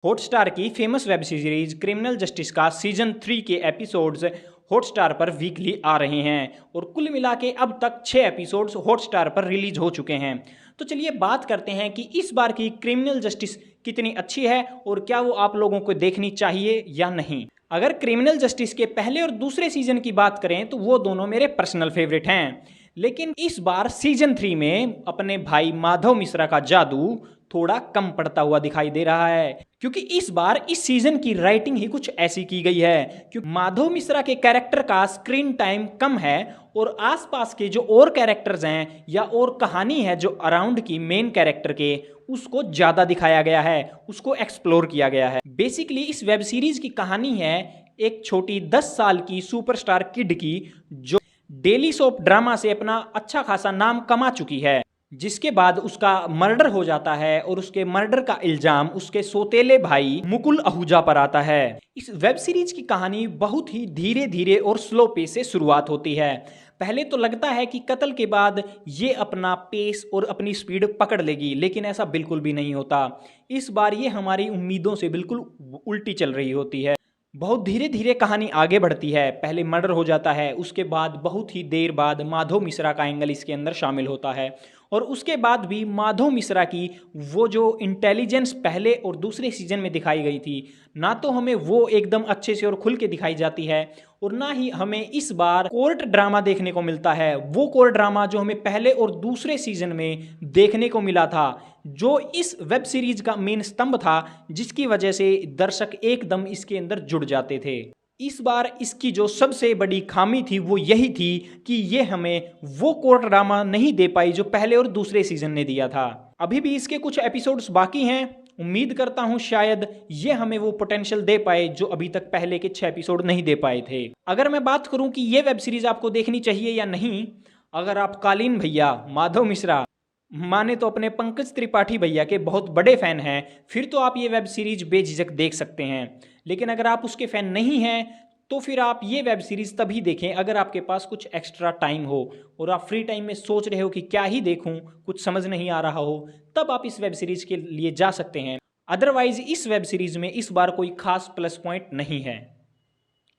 Hotstar की famous web series criminal justice का season 3 के एपिसोड्स हॉटस्टार पर वीकली आ रहे हैं और कुल मिला के अब तक 6 एपिसोड्स हॉटस्टार पर रिलीज हो चुके हैं। तो चलिए बात करते हैं कि इस बार की क्रिमिनल जस्टिस कितनी अच्छी है और क्या वो आप लोगों को देखनी चाहिए या नहीं। अगर क्रिमिनल जस्टिस के पहले और दूसरे सीजन की बात करें तो वो दोनों मेरे पर्सनल फेवरेट हैं, लेकिन इस बार सीजन 3 में अपने भाई माधव मिश्रा का जादू थोड़ा कम पड़ता हुआ दिखाई दे रहा है, क्योंकि इस बार इस सीजन की राइटिंग ही कुछ ऐसी की गई है क्योंकि माधव मिश्रा के कैरेक्टर का स्क्रीन टाइम कम है और आसपास के जो और कैरेक्टर्स हैं या और कहानी है जो अराउंड की मेन कैरेक्टर के, उसको ज्यादा दिखाया गया है, उसको एक्सप्लोर किया गया है। बेसिकली इस वेब सीरीज की कहानी है एक छोटी 10 साल की सुपरस्टार किड की जो डेली सोप ड्रामा से अपना अच्छा खासा नाम कमा चुकी है, जिसके बाद उसका मर्डर हो जाता है और उसके मर्डर का इल्जाम उसके सौतेले भाई मुकुल आहूजा पर आता है। इस वेब सीरीज की कहानी बहुत ही धीरे धीरे और स्लो पेस से शुरुआत होती है। पहले तो लगता है कि कत्ल के बाद ये अपना पेस और अपनी स्पीड पकड़ लेगी, लेकिन ऐसा बिल्कुल भी नहीं होता। इस बार ये हमारी उम्मीदों से बिल्कुल उल्टी चल रही होती है। बहुत धीरे धीरे कहानी आगे बढ़ती है। पहले मर्डर हो जाता है, उसके बाद बहुत ही देर बाद माधव मिश्रा का एंगल इसके अंदर शामिल होता है और उसके बाद भी माधव मिश्रा की वो जो इंटेलिजेंस पहले और दूसरे सीजन में दिखाई गई थी, ना तो हमें वो एकदम अच्छे से और खुल के दिखाई जाती है और ना ही हमें इस बार कोर्ट ड्रामा देखने को मिलता है। वो कोर्ट ड्रामा जो हमें पहले और दूसरे सीजन में देखने को मिला था, जो इस वेब सीरीज का मेन स्तंभ था, जिसकी वजह से दर्शक एकदम इसके अंदर जुड़ जाते थे। इस बार इसकी जो सबसे बड़ी खामी थी वो यही थी कि ये हमें वो कोर्ट ड्रामा नहीं दे पाई जो पहले और दूसरे सीजन ने दिया था। अभी भी इसके कुछ एपिसोड्स बाकी हैं, उम्मीद करता हूं शायद ये हमें वो पोटेंशियल दे पाए जो अभी तक पहले के 6 एपिसोड नहीं दे पाए थे। अगर मैं बात करूं कि ये वेब सीरीज आपको देखनी चाहिए या नहीं, अगर आप कालीन भैया माधव मिश्रा माने तो अपने पंकज त्रिपाठी भैया के बहुत बड़े फैन हैं, फिर तो आप ये वेब सीरीज बेझिझक देख सकते हैं। लेकिन अगर आप उसके फैन नहीं हैं तो फिर आप ये वेब सीरीज तभी देखें अगर आपके पास कुछ एक्स्ट्रा टाइम हो और आप फ्री टाइम में सोच रहे हो कि क्या ही देखूं, कुछ समझ नहीं आ रहा हो, तब आप इस वेब सीरीज के लिए जा सकते हैं। अदरवाइज इस वेब सीरीज में इस बार कोई खास प्लस पॉइंट नहीं है।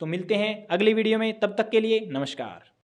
तो मिलते हैं अगली वीडियो में, तब तक के लिए नमस्कार।